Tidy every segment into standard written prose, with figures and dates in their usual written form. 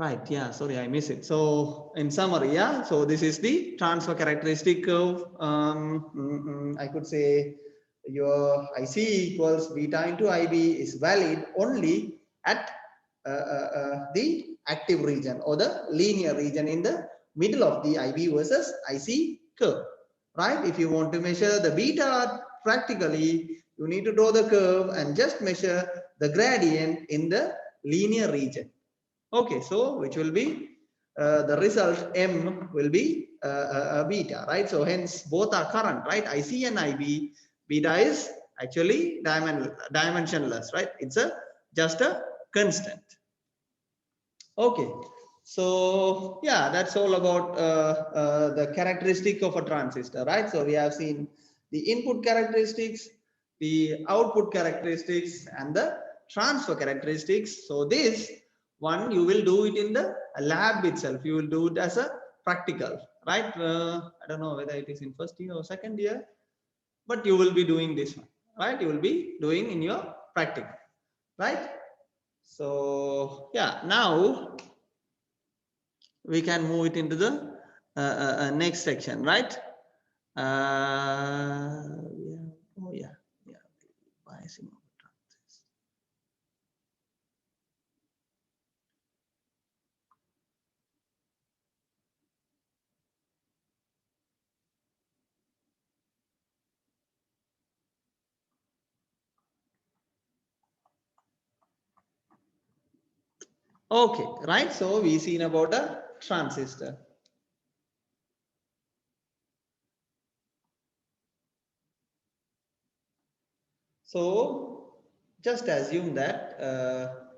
Right, yeah, sorry, I missed it. So in summary, yeah, so this is the transfer characteristic curve. I could say your IC equals beta into IB is valid only at the active region or the linear region in the middle of the IB versus IC curve, right? If you want to measure the beta practically, you need to draw the curve and just measure the gradient in the linear region. Okay, so which will be the result M will be beta, right? So hence both are current, right? IC and IB. Beta is actually dimensionless, right? It's just a constant. Okay, so yeah, that's all about the characteristic of a transistor, right? So we have seen the input characteristics, the output characteristics, and the transfer characteristics. So this one you will do it in the lab itself. You will do it as a practical, right? I don't know whether it is in first year or second year, but you will be doing this one, right? You will be doing in your practical, right? So yeah, now we can move it into the next section, right? Yeah. Oh yeah, yeah. Biasing of transistors. Okay, right. So we seen about a transistor. So just assume that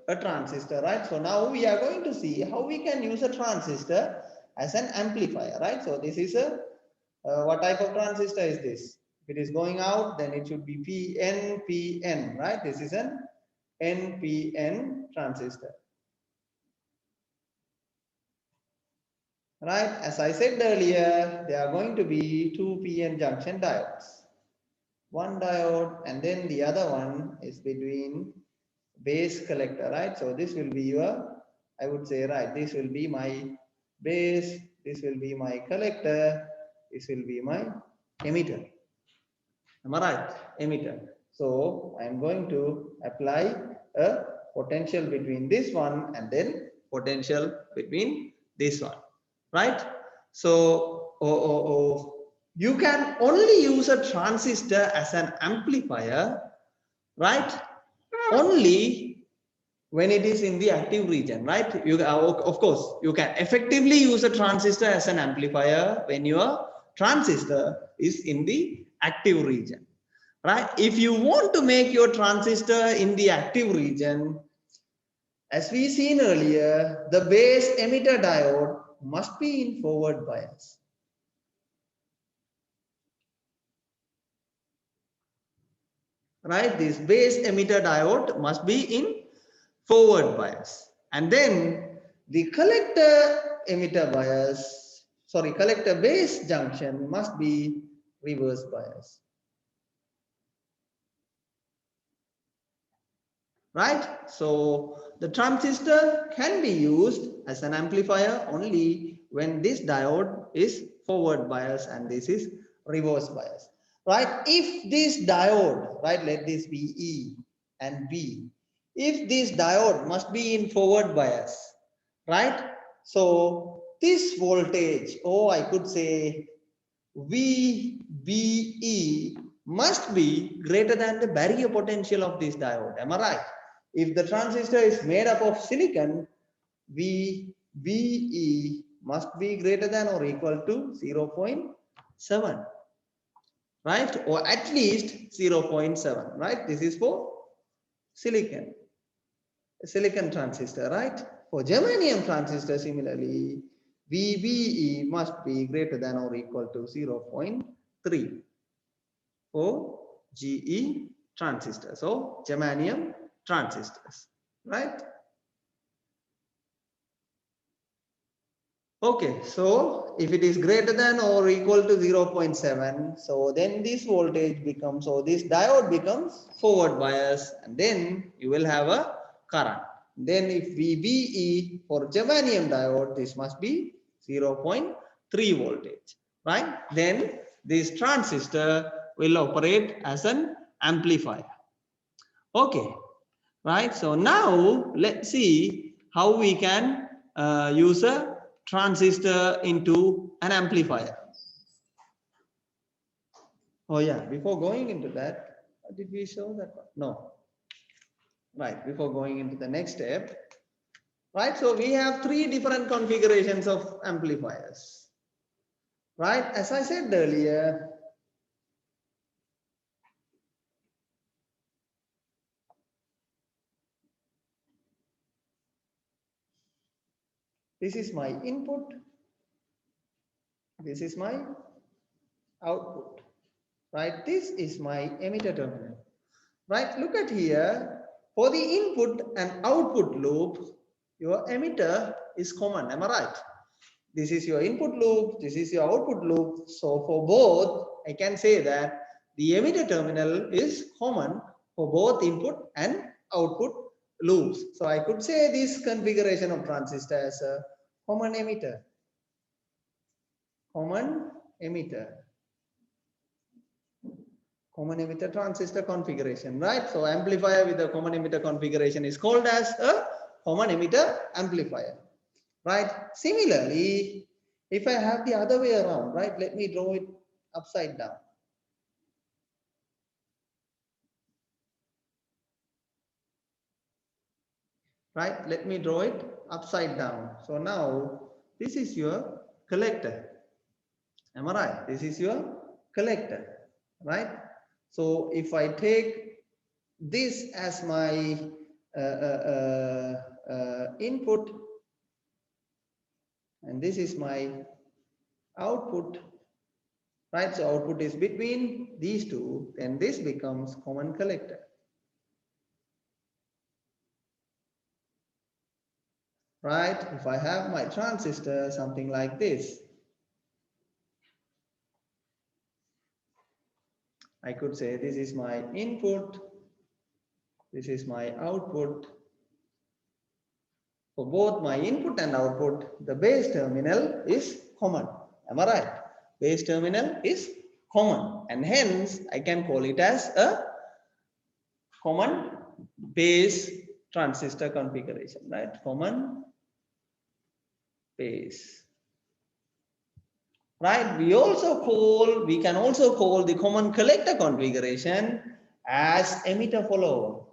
a transistor, right? So now we are going to see how we can use a transistor as an amplifier, right? So this is a what type of transistor is this? If it is going out, then it should be PN, right? This is an NPN transistor. Right, as I said earlier, there are going to be two PN junction diodes. One diode and then the other one is between base collector, right? So this will be your, I would say, right, this will be my base, this will be my collector, this will be my emitter. Am I right? Emitter. So I'm going to apply a potential between this one and then potential between this one, right? So you can only use a transistor as an amplifier, right? Only when it is in the active region, right? You of course you can effectively use a transistor as an amplifier when your transistor is in the active region, right? If you want to make your transistor in the active region, as we seen earlier, the base emitter diode must be in forward bias. Right, this base emitter diode must be in forward bias, and then the collector emitter bias, sorry, collector base junction must be reverse bias. Right, so the transistor can be used as an amplifier only when this diode is forward bias and this is reverse bias. Right, if this diode, right, let this be E and B, if this diode must be in forward bias, right, so this voltage, or I could say VBE, must be greater than the barrier potential of this diode. Am I right? If the transistor is made up of silicon, VBE must be greater than or equal to 0.7, right? Or at least 0.7, right? This is for silicon transistor, right? For germanium transistor, similarly, VBE must be greater than or equal to 0.3 for GE transistors, so germanium transistors, right? Okay, so if it is greater than or equal to 0.7, so then this voltage becomes, or this diode becomes forward bias, and then you will have a current, Then if VBE for germanium diode, this must be 0.3 voltage, right? Then this transistor will operate as an amplifier. Okay, right? So now let's see how we can use a transistor into an amplifier. Oh yeah, before going into that, did we show that one? No. Right, before going into the next step, right? So we have three different configurations of amplifiers, right? As I said earlier, this is my input, this is my output, right? This is my emitter terminal, right? Look at here, for the input and output loop, your emitter is common, am I right? This is your input loop, this is your output loop. So for both, I can say that the emitter terminal is common for both input and output loops. So I could say this configuration of transistor as a common emitter. Common emitter. Common emitter transistor configuration, right? So amplifier with a common emitter configuration is called as a common emitter amplifier, right? Similarly, if I have the other way around, right? Let me draw it upside down. Right? Let me draw it upside down. So now this is your collector. Am I right? This is your collector, right? So if I take this as my input and this is my output, right? So output is between these two, then this becomes common collector. Right? If I have my transistor something like this, I could say this is my input, this is my output. For both my input and output, the base terminal is common. Am I right? Base terminal is common, and hence I can call it as a common base transistor configuration, right? Common base. Right? We can also call the common collector configuration as emitter follower.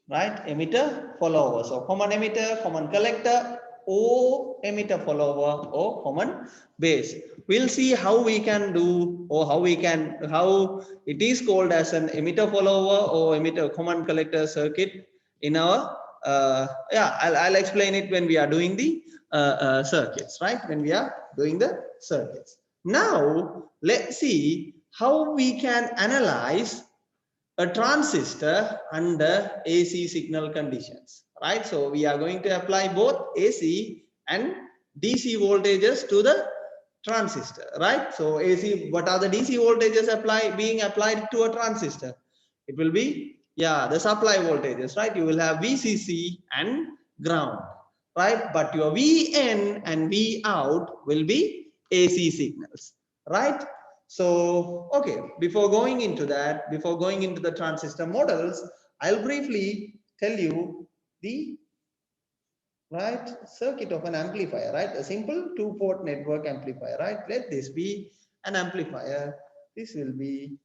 Right? Emitter follower. So common emitter, common collector, or emitter follower, or common base. We'll see how we can do, or how it is called as an emitter follower or emitter common collector circuit in our I'll explain it when we are doing the circuits, right? When we are doing the circuits. Now let's see how we can analyze a transistor under AC signal conditions, right? So we are going to apply both AC and DC voltages to the transistor, right? So AC, what are the DC voltages being applied to a transistor? It will be, the supply voltages, right? You will have VCC and ground, right? But your VN and V out will be AC signals, right? So, okay, before going into the transistor models, I'll briefly tell you the circuit of an amplifier, right? A simple two-port network amplifier, right? Let this be an amplifier. This will be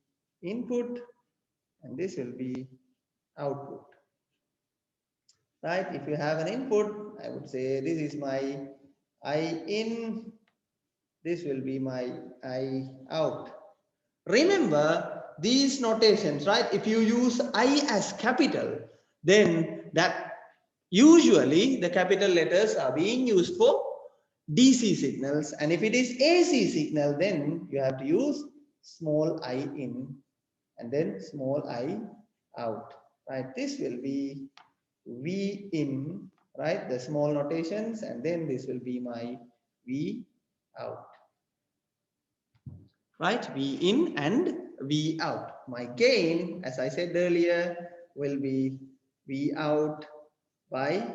input and this will be output, right? If you have an input, I would say this is my I in, this will be my I out. Remember these notations, right? If you use I as capital, then that usually the capital letters are being used for DC signals, and if it is AC signal, then you have to use small I in and then small I out, right? This will be V in, right? The small notations, and then this will be my V out. Right, V in and V out. My gain, as I said earlier, will be V out by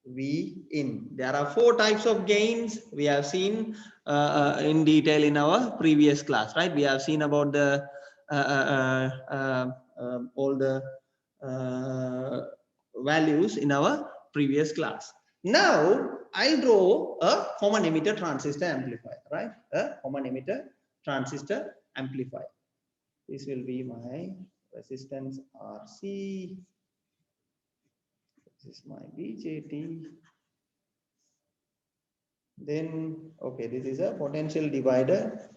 V in. There are 4 types of gains we have seen in detail in our previous class, right? We have seen about the all the values in our previous class. Now I draw a common emitter transistor amplifier, right? A common emitter transistor amplifier. This will be my resistance RC. This is my BJT. Then, okay, this is a potential divider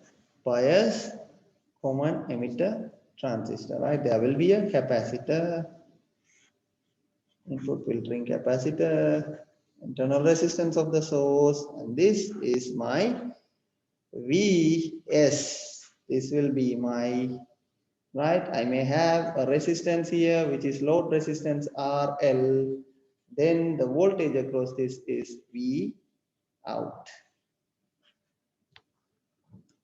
bias common emitter transistor, right? There will be a capacitor, input filtering capacitor, internal resistance of the source, and this is my Vs. This will be my, right? I may have a resistance here, which is load resistance RL. Then the voltage across this is V out,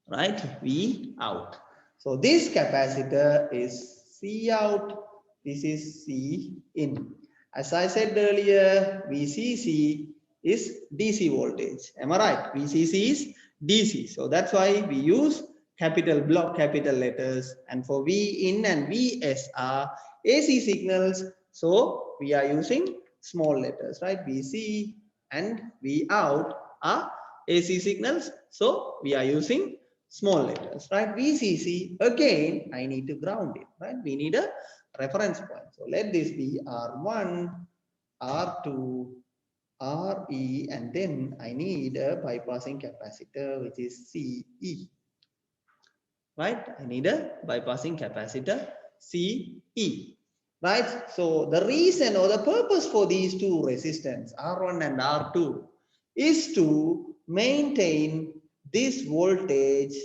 right? V out. So this capacitor is C out, this is C in. As I said earlier, VCC is DC voltage. Am I right? VCC is DC. So that's why we use capital block, capital letters. And for V in and Vs are AC signals. So we are using small letters, right? VC and V out are AC signals. So we are using small letters, right? VCC, again, I need to ground it, right? We need a reference point. So let this be R1, R2, RE, and then I need a bypassing capacitor, which is CE, right? I need a bypassing capacitor, CE, right? So the reason or the purpose for these two resistance, R1 and R2, is to maintain this voltage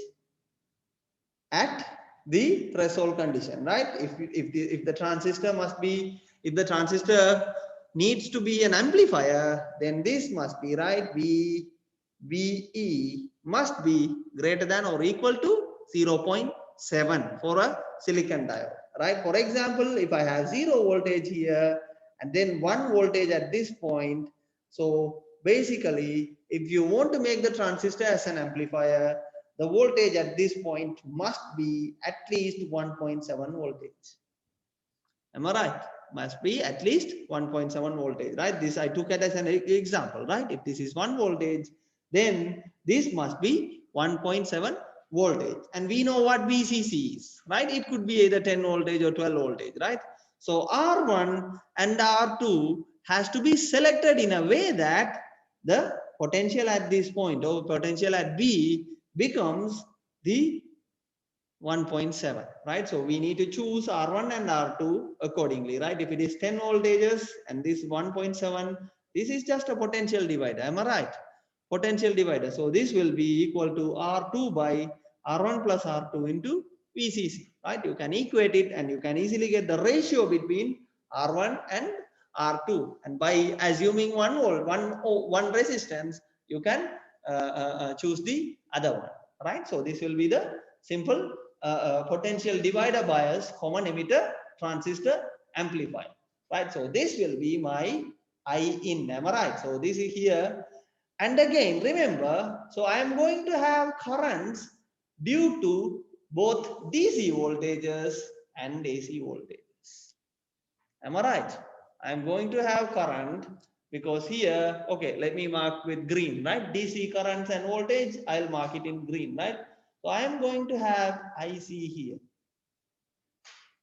at the threshold condition, right? If the transistor must be, if the transistor needs to be an amplifier, then this must be, right, VE must be greater than or equal to 0.7 for a silicon diode, right? For example, if I have 0 voltage here and then 1 voltage at this point, so basically if you want to make the transistor as an amplifier, the voltage at this point must be at least 1.7 voltage. Am I right? Must be at least 1.7 voltage, right? This I took it as an example, right? If this is 1 voltage, then this must be 1.7 voltage. And we know what VCC is, right? It could be either 10 voltage or 12 voltage, right? So R1 and R2 has to be selected in a way that the potential at this point or potential at B becomes the 1.7, right? So we need to choose R1 and R2 accordingly, right? If it is 10 voltages and this 1.7, this is just a potential divider. Am I right? Potential divider. So this will be equal to R2 by R1 plus R2 into VCC, right? You can equate it and you can easily get the ratio between R1 and R2. And by assuming 1 volt, one resistance, you can choose the other one, right? So this will be the simple potential divider bias common emitter transistor amplifier, right? So this will be my I in, am I right? So this is here. And again, remember, so I am going to have currents due to both DC voltages and AC voltages. Am I right? I am going to have current because here, okay, let me mark with green, right? DC currents and voltage, I'll mark it in green, right? So I am going to have IC here,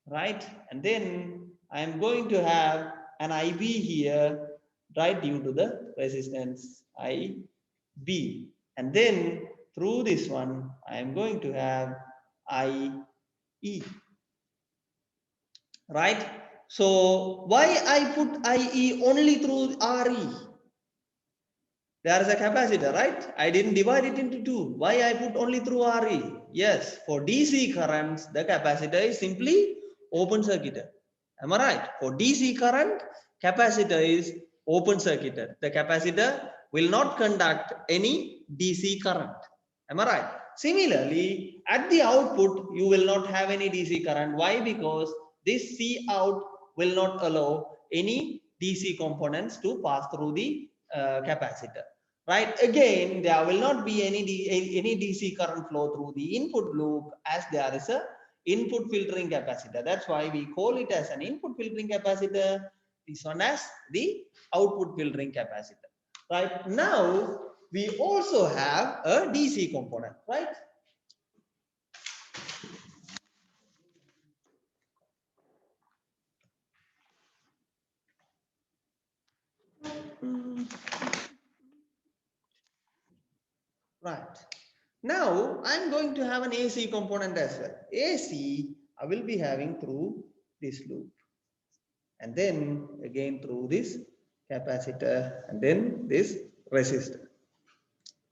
right? And then I am going to have an IB here, right, due to the resistance IB. And then through this one, I am going to have IE, right? So why I put IE only through RE? There is a capacitor, right? I didn't divide it into 2. Why I put only through RE? Yes, for DC currents, the capacitor is simply open circuited. Am I right? For DC current, capacitor is open circuited. The capacitor will not conduct any DC current. Am I right? Similarly, at the output, you will not have any DC current. Why? Because this C out will not allow any DC components to pass through the capacitor. Right? Again, there will not be any DC current flow through the input loop, as there is a input filtering capacitor. That's why we call it as an input filtering capacitor. This one as the output filtering capacitor. Right? Now, we also have a DC component, right? Right. Now, I'm going to have an AC component as well. AC, I will be having through this loop. And then again through this capacitor and then this resistor.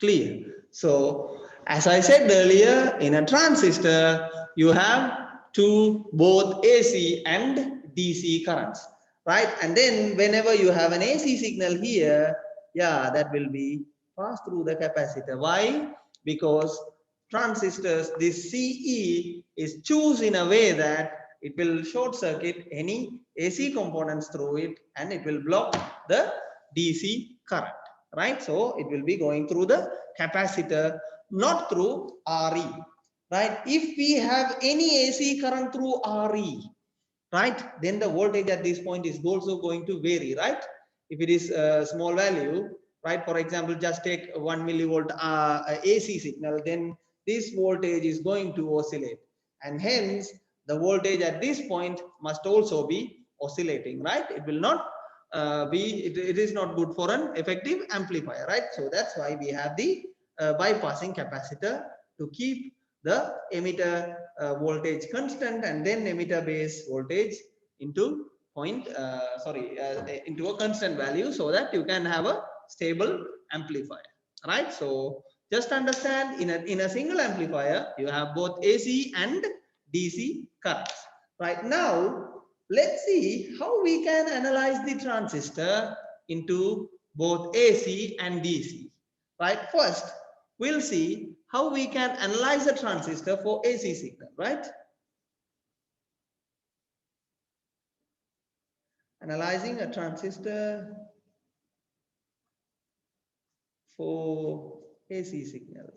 Clear? So, as I said earlier, in a transistor, you have both AC and DC currents, right? And then whenever you have an AC signal here, yeah, that will be passed through the capacitor. Why? Because transistors, this CE is choose in a way that it will short circuit any AC components through it and it will block the DC current. Right, so it will be going through the capacitor, not through RE. Right, if we have any AC current through RE, right, then the voltage at this point is also going to vary. Right, if it is a small value, right, for example, just take 1 millivolt AC signal, then this voltage is going to oscillate, and hence the voltage at this point must also be oscillating. Right, it will not it is not good for an effective amplifier, right? So that's why we have the bypassing capacitor to keep the emitter voltage constant and then emitter base voltage into into a constant value, so that you can have a stable amplifier, right? So just understand, in a single amplifier you have both AC and DC currents. Right, now let's see how we can analyze the transistor into both AC and DC. Right, first we'll see how we can analyze a transistor for AC signal. Right, analyzing a transistor for AC signal.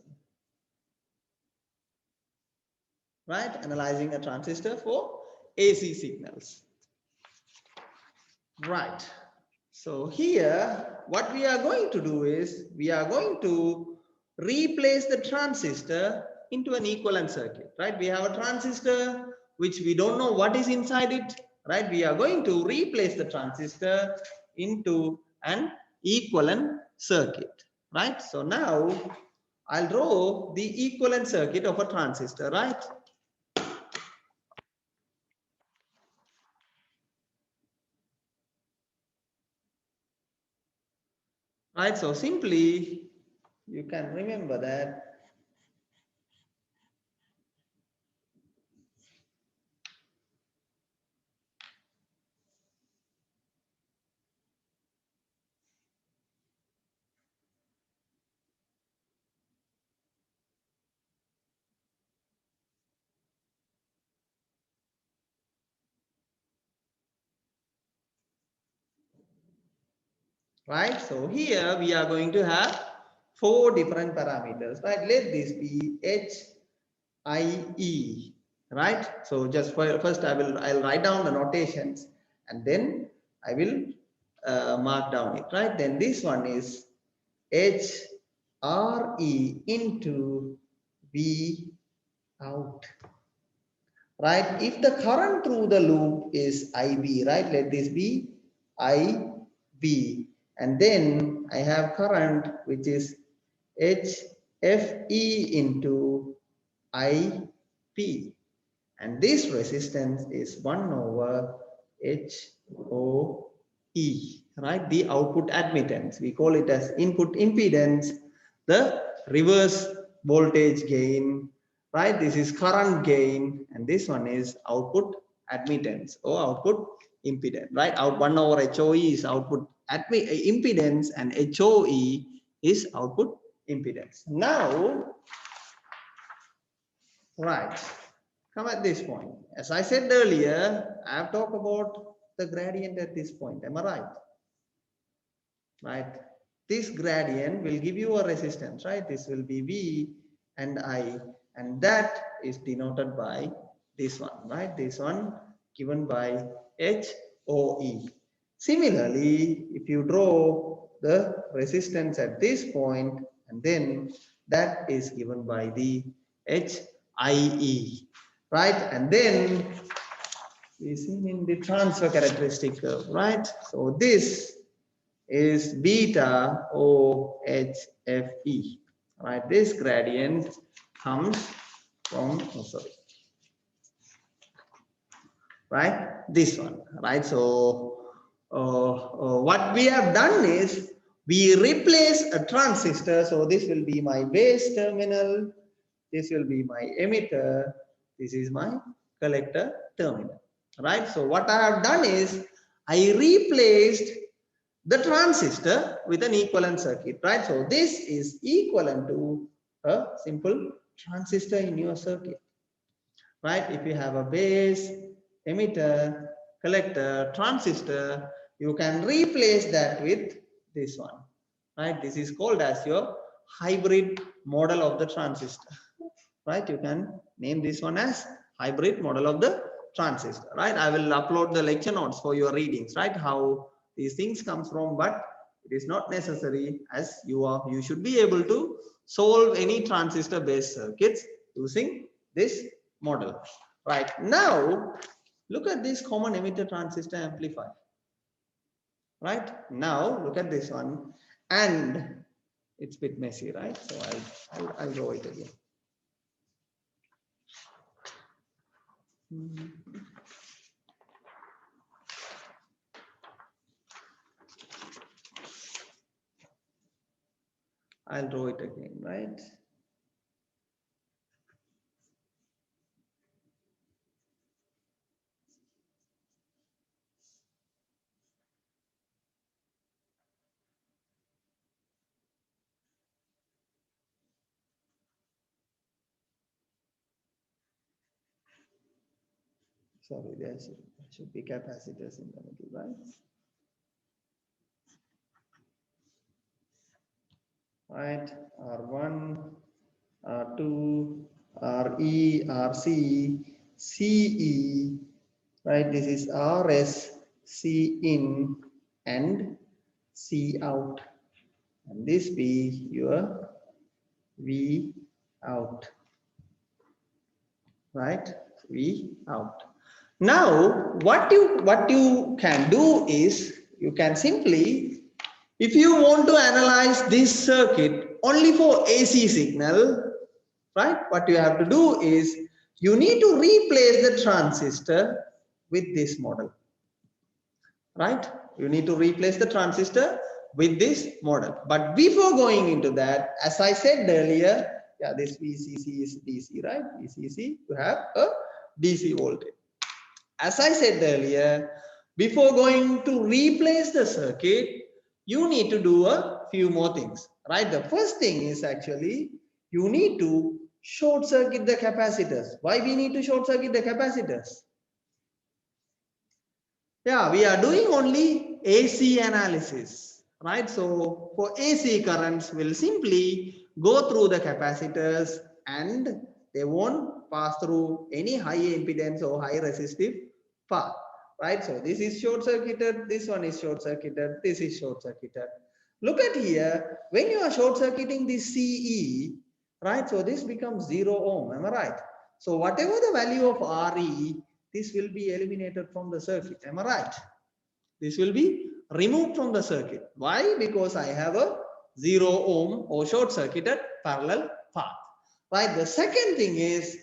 Right, analyzing a transistor for AC signals. Right, so here what we are going to do is we are going to replace the transistor into an equivalent circuit. Right, we have a transistor which we don't know what is inside it. Right, we are going to replace the transistor into an equivalent circuit. Right, so now I'll draw the equivalent circuit of a transistor. Right, right, so simply you can remember that right? So here we are going to have 4 different parameters, right? Let this be HIE, right? So just first I'll write down the notations and then I will mark down it, right? Then this one is HRE into V out, right? If the current through the loop is IB, right? Let this be IB. And then I have current which is HFE into IP. And this resistance is 1 over HOE, right? The output admittance. We call it as input impedance, the reverse voltage gain, right? This is current gain, and this one is output admittance or output impedance, right? Out 1 over HOE is output impedance and HOE is output impedance. Now Right. Come at this point. As I said earlier, I have talked about the gradient at this point. Am I right? Right. This gradient will give you a resistance, right? This will be V and I, and that is denoted by this one, right? This one given by HOE. Similarly, if you draw the resistance at this point, and then that is given by the HIE, right? And then we see in the transfer characteristic curve, right? So this is beta OHFE, right? This gradient comes from, oh, sorry, right? This one, right? So what we have done is we replace a transistor. So this will be my base terminal. This will be my emitter. This is my collector terminal, right? So what I have done is I replaced the transistor with an equivalent circuit, right? So this is equivalent to a simple transistor in your circuit, right? If you have a base, emitter, collector, transistor, you can replace that with this one, right? This is called as your hybrid model of the transistor, right? You can name this one as hybrid model of the transistor, right? I will upload the lecture notes for your readings, right? How these things comes from, but it is not necessary, as you should be able to solve any transistor based circuits using this model. Right now, look at this common emitter transistor amplifier. Right now, look at this one, and it's a bit messy, right? So I'll draw it again. I'll draw it again, right? Sorry, there should be capacitors in the middle, right? Right, R1, R2, RE, RC, CE, right? This is RS, C in, and C out. And this be your V out, right? V out. Now, what you can do is you can simply, if you want to analyze this circuit only for AC signal, right? What you have to do is you need to replace the transistor with this model, right? You need to replace the transistor with this model. But before going into that, as I said earlier, yeah, this VCC is DC, right? VCC, you have a DC voltage. As I said earlier, before going to replace the circuit, you need to do a few more things, right? The first thing is actually you need to short circuit the capacitors. Why we need to short circuit the capacitors? Yeah, we are doing only AC analysis, right? So for AC currents will simply go through the capacitors and they won't pass through any high impedance or high resistive path, right? So this is short circuited, this one is short circuited, this is short circuited. Look at here, when you are short circuiting this CE, right? So this becomes 0 ohm, am I right? So whatever the value of RE, this will be eliminated from the circuit, am I right? This will be removed from the circuit. Why? Because I have a 0 ohm or short circuited parallel path, right? The second thing is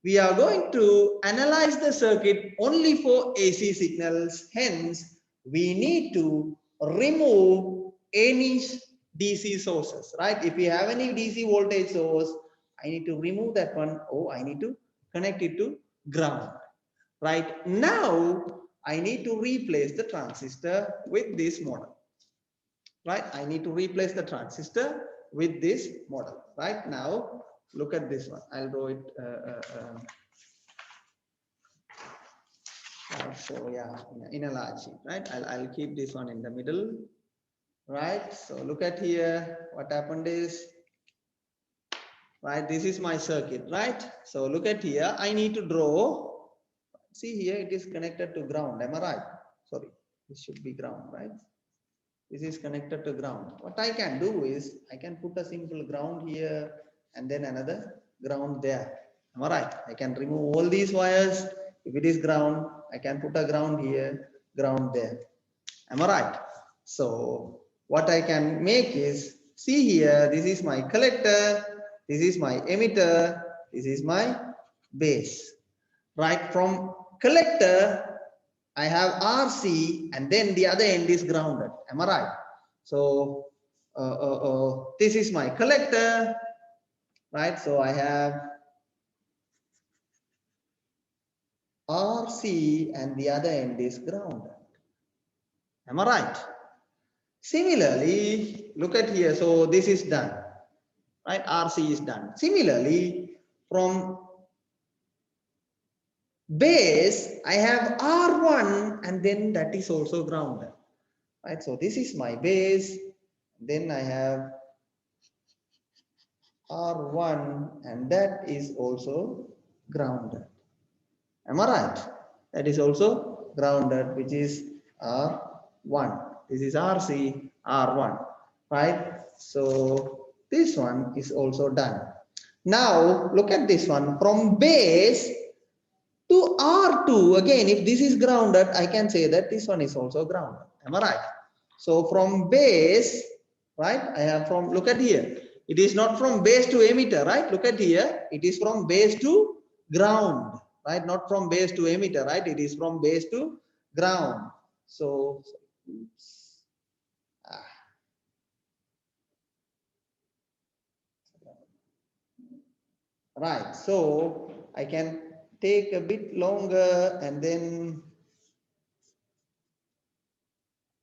we are going to analyze the circuit only for AC signals. Hence, we need to remove any DC sources, right? If we have any DC voltage source, I need to remove that one, or I need to connect it to ground. Right now, I need to replace the transistor with this model. Right, I need to replace the transistor with this model. Right now, look at this one. I'll draw it. So yeah, in a large sheet, right? I'll keep this one in the middle, right? So look at here. What happened is, right? This is my circuit, right? So look at here. I need to draw. See here, it is connected to ground. Am I right? Sorry, this should be ground, right? This is connected to ground. What I can do is I can put a simple ground here and then another ground there. Am I right? I can remove all these wires. If it is ground, I can put a ground here, ground there. Am I right? So what I can make is, see here, this is my collector, this is my emitter, this is my base. Right, from collector, I have RC and then the other end is grounded. Am I right? So this is my collector, right? So I have RC and the other end is grounded. Am I right? Similarly, look at here. So this is done, right? RC is done. Similarly, from base, I have R1 and then that is also grounded. Right, so this is my base, then I have R1 and that is also grounded. Am I right? That is also grounded, which is R1. This is RC, R1, right? So this one is also done. Now look at this one, from base to R2, again, if this is grounded, I can say that this one is also grounded. Am I right? So from base, right, I have from, look at here, it is not from base to emitter, right? Look at here, it is from base to ground, right? Not from base to emitter, right? It is from base to ground. So, right, so I can take a bit longer and then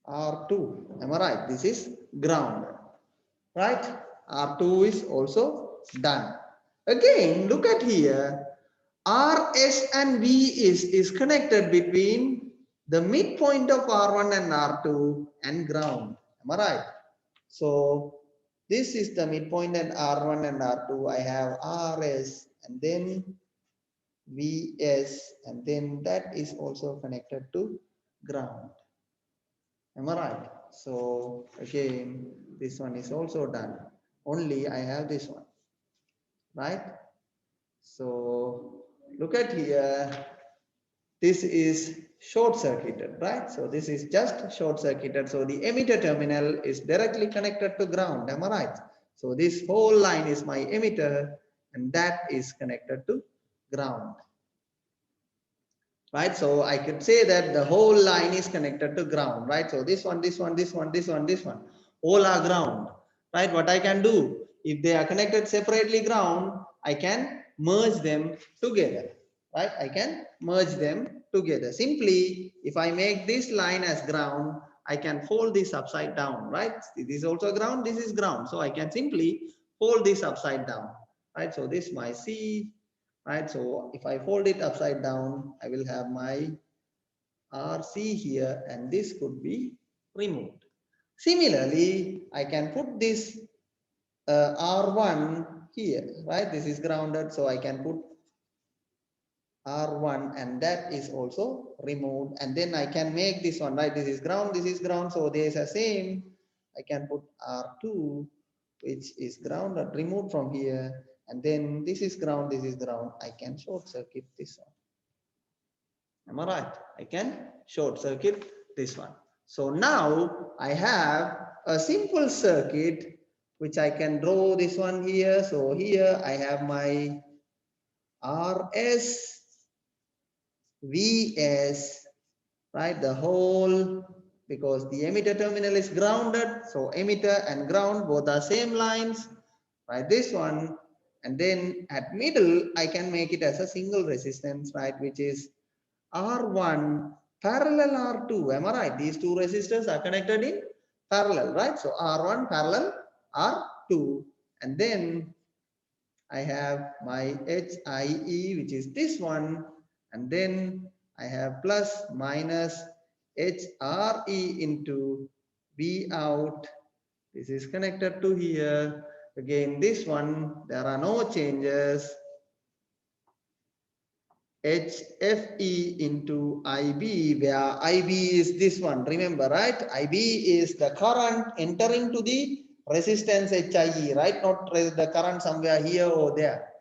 R2. Am I right? This is ground. Right? R2 is also done. Again, look at here. RS and V is connected between the midpoint of R1 and R2 and ground. Am I right? So this is the midpoint at R1 and R2. I have RS and then VS and then that is also connected to ground. Am I right? So again, this one is also done. Only I have this one, right? So look at here. This is short circuited, right? So this is just short circuited. So the emitter terminal is directly connected to ground. Am I right? So this whole line is my emitter and that is connected to ground. Right, so I could say that the whole line is connected to ground, right? So this one, this one, this one, this one, this one, all are ground, right? What I can do, if they are connected separately ground, I can merge them together, right? I can merge them together. Simply, if I make this line as ground, I can fold this upside down, right? This is also ground, this is ground. So I can simply fold this upside down, right? So this is my C, right? So if I fold it upside down, I will have my RC here and this could be removed. Similarly, I can put this R1 here, right? This is grounded, so I can put R1 and that is also removed, and then I can make this one, right? This is ground, so there is a same. I can put R2, which is grounded, removed from here, and then this is ground, I can short circuit this one. Am I right? I can short circuit this one. So now I have a simple circuit which I can draw this one here. So here I have my RS, VS, right? The whole, because the emitter terminal is grounded. So emitter and ground both are same lines, right? This one, and then at middle, I can make it as a single resistance, right? Which is R1 parallel R2. Am I right? These two resistors are connected in parallel, right? So R1 parallel R2, and then I have my HIE, which is this one, and then I have plus minus HRE into V out. This is connected to here. Again, this one, there are no changes. HFE into IB, where IB is this one. Remember, right? IB is the current entering to the resistance HIE, right? Not the current somewhere here or there,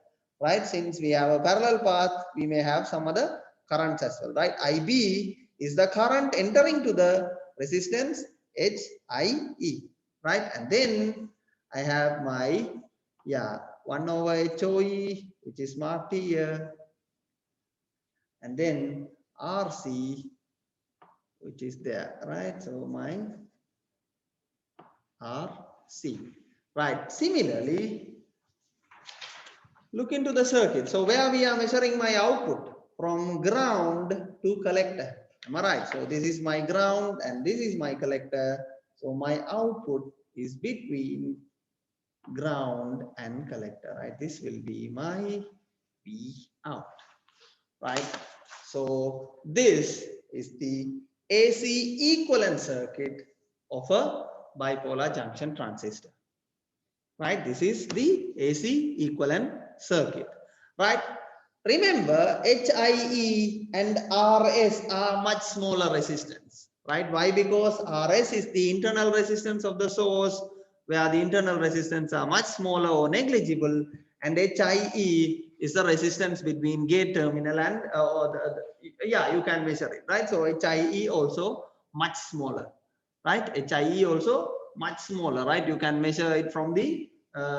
right? Since we have a parallel path, we may have some other currents as well, right? IB is the current entering to the resistance HIE, right? And then I have my, 1 over HOE, which is marked here. And then RC, which is there, right? So my RC, right? Similarly, look into the circuit. So where we are measuring my output from ground to collector. Am I right? So this is my ground and this is my collector. So my output is between ground and collector, right? This will be my V out, right? So this is the AC equivalent circuit of a bipolar junction transistor, right? This is the AC equivalent circuit, right? Remember, HIE and RS are much smaller resistance, right? Why? Because RS is the internal resistance of the source, where the internal resistance are much smaller or negligible, and HIE is the resistance between gate terminal and yeah, you can measure it, right? So HIE also much smaller, right? HIE also much smaller, right? You can measure it from the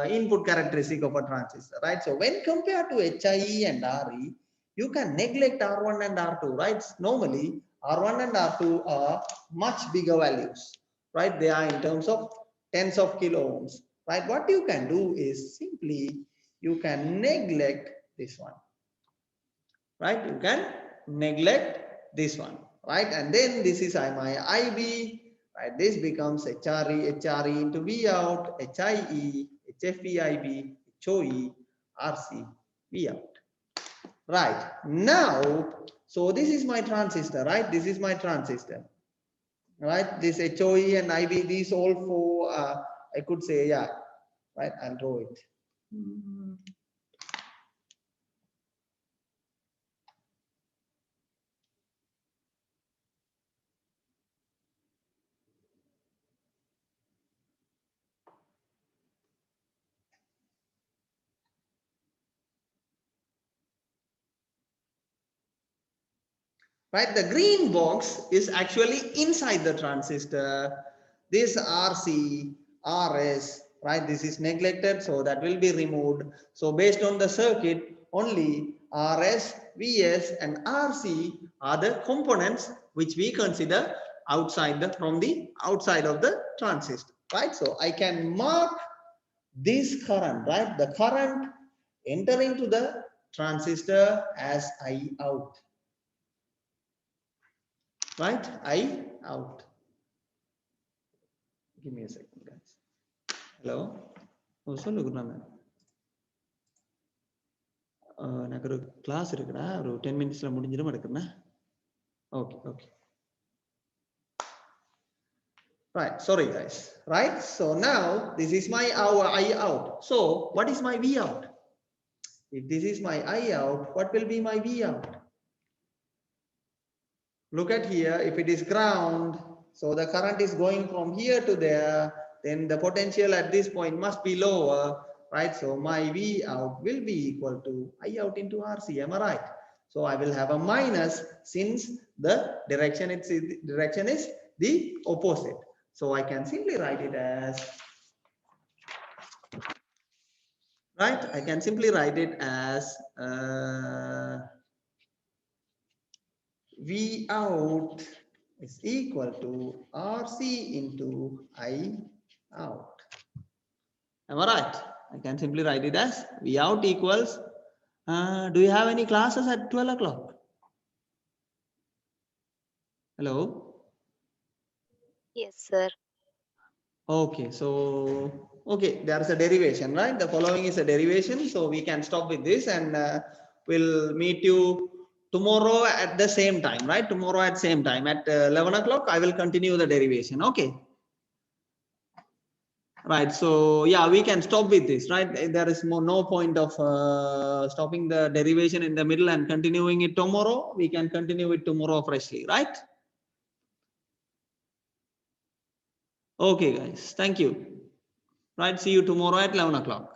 input characteristic of a transistor, right? So when compared to HIE and RE, you can neglect R1 and R2, right? Normally, R1 and R2 are much bigger values, right? They are in terms of tens of kilo ohms, right? What you can do is simply you can neglect this one, right? You can neglect this one, right? And then this is my IB, right? This becomes HRE into V out, HIE, HFE IB, HOE, RC, V out. Right now, so this is my transistor, right? This is my transistor, right? This HOE and IB, these all four, I could say, yeah, right? I'll draw it. Right, the green box is actually inside the transistor. This RC, RS, right, this is neglected, so that will be removed. So based on the circuit, only RS, VS and RC are the components which we consider outside from the outside of the transistor, right? So I can mark this current, right, the current entering to the transistor as I out. Right, I out. Give me a second, guys. Hello. சொல்லு குருநாதன். எனக்கு ஒரு class இருக்குடா, ஒரு 10 minutesல முடிஞ்சிரும் எடுக்கிறேன். Okay. Right, sorry guys. Right, so now this is my I out. So what is my V out? If this is my I out, what will be my V out? Look at here, if it is ground, so the current is going from here to there, then the potential at this point must be lower, right? So my V out will be equal to I out into RC, am I right? So I will have a minus since the direction is the opposite. So I can simply write it as, right? I can simply write it as V out is equal to RC into I out. Am I right? I can simply write it as V out equals, do you have any classes at 12 o'clock? Hello? Yes, sir. Okay, so Okay, there is a derivation, right? The following is a derivation. So we can stop with this, and we'll meet you tomorrow at the same time, right? Tomorrow at same time at 11 o'clock, I will continue the derivation. Okay. Right. So yeah, we can stop with this, right? There is no point of stopping the derivation in the middle and continuing it tomorrow. We can continue it tomorrow freshly, right? Okay, guys. Thank you. Right. See you tomorrow at 11 o'clock.